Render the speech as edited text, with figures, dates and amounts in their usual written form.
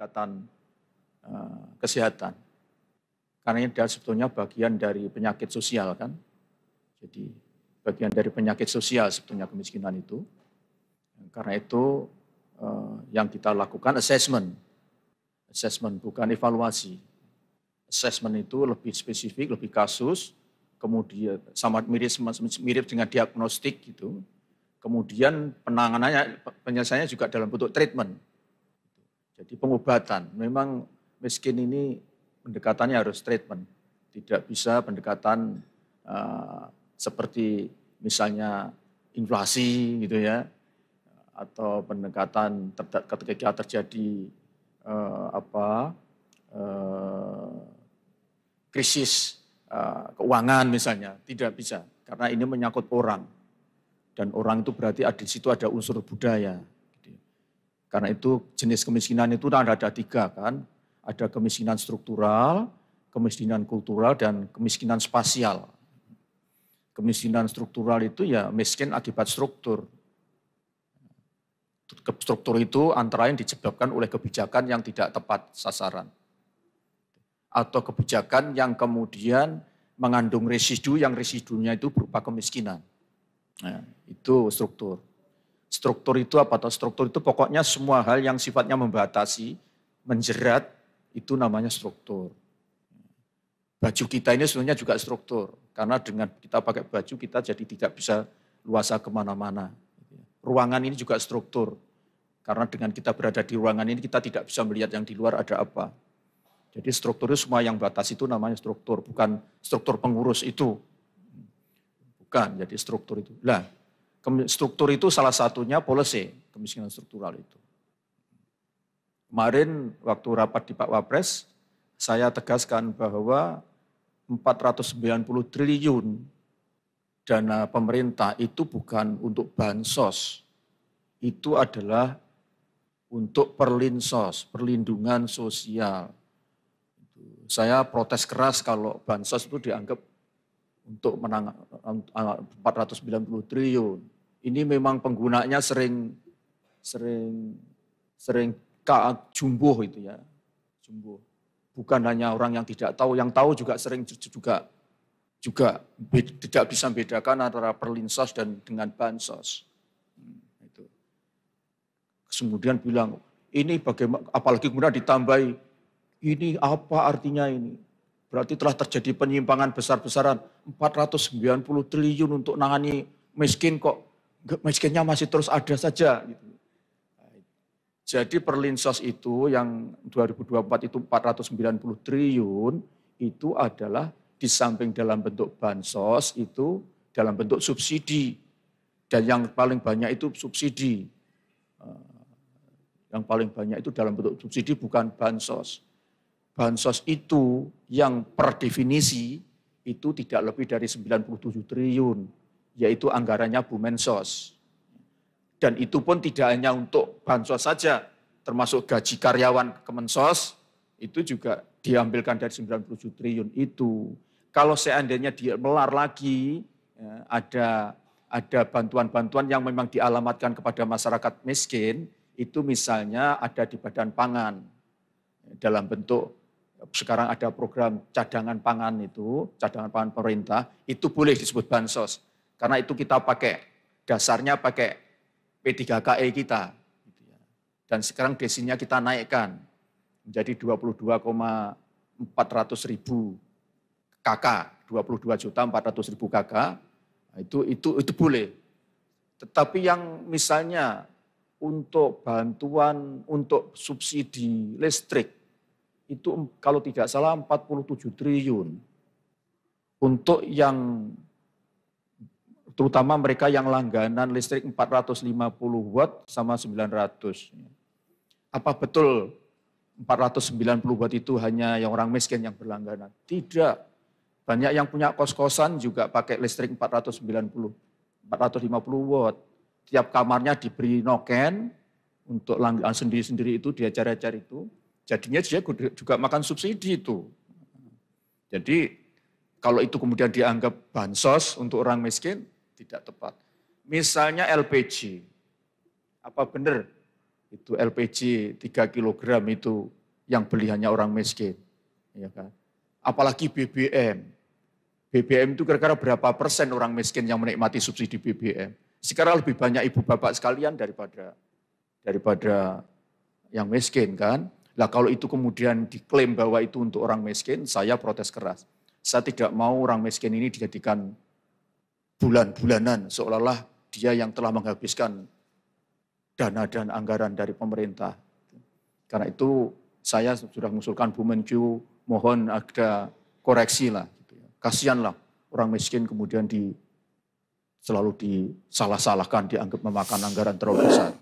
pendekatan kesehatan. Karena ini sebetulnya bagian dari penyakit sosial kan. Jadi bagian dari penyakit sosial sebetulnya kemiskinan itu. Karena itu yang kita lakukan assessment bukan evaluasi. Assessment itu lebih spesifik, lebih kasus, kemudian sama mirip dengan diagnostik gitu. Kemudian penanganannya, penyelesaiannya juga dalam bentuk treatment. Jadi pengobatan. Memang miskin ini pendekatannya harus treatment. Tidak bisa pendekatan seperti misalnya inflasi gitu ya, atau pendekatan ketika terjadi krisis keuangan misalnya, tidak bisa karena ini menyangkut orang dan orang itu berarti di situ ada unsur budaya. Karena itu jenis kemiskinan itu ada 3 kan, ada kemiskinan struktural, kemiskinan kultural dan kemiskinan spasial. Kemiskinan struktural itu ya miskin akibat struktur. Struktur itu antara lain disebabkan oleh kebijakan yang tidak tepat sasaran. Atau kebijakan yang kemudian mengandung residu, yang residunya itu berupa kemiskinan. Nah, itu struktur. Struktur itu apa? Struktur itu pokoknya semua hal yang sifatnya membatasi, menjerat, itu namanya struktur. Baju kita ini sebenarnya juga struktur. Karena dengan kita pakai baju, kita jadi tidak bisa luasa kemana-mana. Ruangan ini juga struktur. Karena dengan kita berada di ruangan ini, kita tidak bisa melihat yang di luar ada apa. Jadi struktur itu semua yang batas itu namanya struktur, bukan struktur pengurus itu. Bukan, jadi struktur itu. Nah, struktur itu salah satunya policy, kemiskinan struktural itu. Kemarin waktu rapat di Pak Wapres, saya tegaskan bahwa 490 triliun dana pemerintah itu bukan untuk bansos, itu adalah untuk perlinsos, perlindungan sosial. Saya protes keras kalau bansos itu dianggap untuk 490 triliun. Ini memang penggunanya sering jumbo itu ya, jumbo. Bukan hanya orang yang tidak tahu, yang tahu juga sering juga tidak bisa membedakan antara perlinsos dan dengan bansos. Itu. Kemudian bilang, ini bagaimana, apalagi kemudian ditambahi, ini apa artinya ini? Berarti telah terjadi penyimpangan besar-besaran, 490 triliun untuk nangani miskin kok miskinnya masih terus ada saja. Gitu. Jadi perlinsos itu yang 2024 itu 490 triliun, itu adalah di samping dalam bentuk bansos, itu dalam bentuk subsidi. Dan yang paling banyak itu subsidi. Yang paling banyak itu dalam bentuk subsidi bukan bansos. Bansos itu yang per definisi itu tidak lebih dari 97 triliun, yaitu anggarannya Bumensos. Dan itu pun tidak hanya untuk bansos saja, termasuk gaji karyawan Kemensos, itu juga diambilkan dari 97 triliun itu. Kalau seandainya dia melar lagi, ada bantuan-bantuan yang memang dialamatkan kepada masyarakat miskin, itu misalnya ada di Badan Pangan, dalam bentuk sekarang ada program cadangan pangan itu, cadangan pangan pemerintah, itu boleh disebut bansos. Karena itu kita pakai, dasarnya pakai P3KE kita. Dan sekarang desinya kita naikkan menjadi 22,400.000 KK, 22.400.000 KK, itu boleh. Tetapi yang misalnya untuk bantuan, untuk subsidi listrik, itu kalau tidak salah 47 triliun. Untuk yang terutama mereka yang langganan listrik 450 watt sama 900. Apa betul 490 watt itu hanya yang orang miskin yang berlangganan? Tidak. Banyak yang punya kos-kosan juga pakai listrik 450 watt. Tiap kamarnya diberi noken untuk langganan sendiri-sendiri itu, diajar-ajar itu. Jadinya dia juga makan subsidi itu. Jadi kalau itu kemudian dianggap bansos untuk orang miskin, tidak tepat. Misalnya LPG, apa benar Itu LPG 3 kilogram itu yang beli hanya orang miskin. Ya kan? Apalagi BBM. BBM itu kira-kira berapa persen orang miskin yang menikmati subsidi BBM. Sekarang lebih banyak ibu bapak sekalian daripada yang miskin kan. Nah kalau itu kemudian diklaim bahwa itu untuk orang miskin, saya protes keras. Saya tidak mau orang miskin ini dijadikan bulan-bulanan, seolah-olah dia yang telah menghabiskan dana dan anggaran dari pemerintah. Karena itu saya sudah mengusulkan Bu Menkyu, mohon ada koreksi lah. Gitu ya. Kasianlah orang miskin kemudian selalu disalah-salahkan, dianggap memakan anggaran terlalu besar.